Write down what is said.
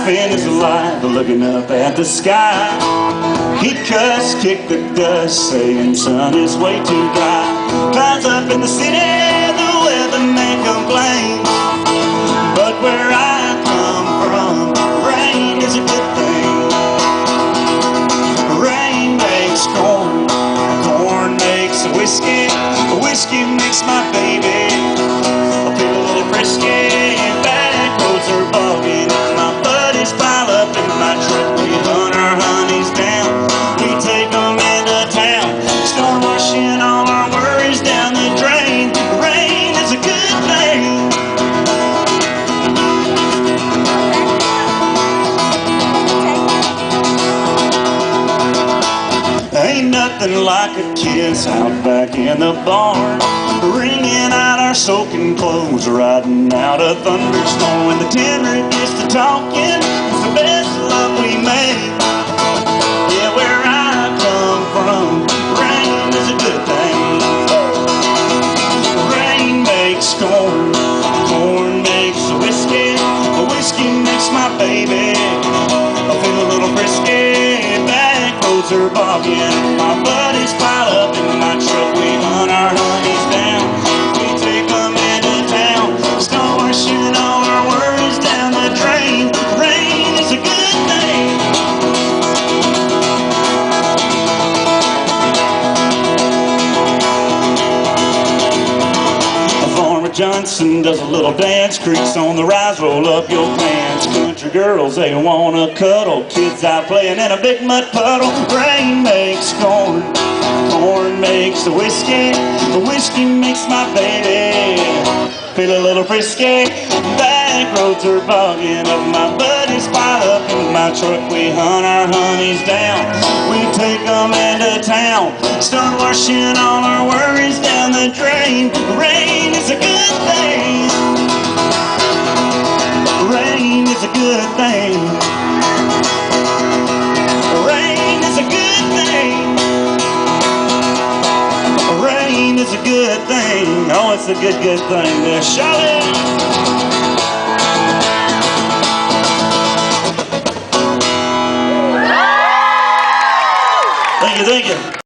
spend his life looking up at the sky. He'd cuss, kick the dust, saying, son, it's way too dry. Clouds up in the city, the weatherman complains. But where I come from, rain is a good thing. Rain makes corn, corn makes whiskey, whiskey makes my baby feel a little frisky. Back roads are bugging, my buddies pile up in my truck. We hunt our honeys down, we take them into town, start washing all our worries down the drain. Rain is a good thing. Ain't nothing like a kiss out back in the barn, wringing out our soaking clothes, riding out a thunderstorm. When the tenor gets to talking, it's the best love we make. Yeah, where I come from, rain is a good thing. Rain makes corn, corn makes whiskey, whiskey makes my baby feel a little frisky. Back roads are bogging, my buddies pile up in my truck. We hunt our honeys down, we take them into town, start washing all our worries down the drain. Rain is a good thing. Farmer Johnson does a little dance, creaks on the rise, roll up your pants. Country girls, they wanna cuddle, kids out playing in a big mud puddle. Rain makes corn, corn makes the whiskey, the whiskey makes my baby feel a little frisky. Back roads are bogging up, my buddies pile up in my truck. We hunt our honeys down, we take them into town, start washing all our worries down the drain. Rain is a good thing. Rain is a good thing. Rain is a good thing. Rain is a good thing. Oh, it's a good, good thing there. Shout it! Thank you, thank you.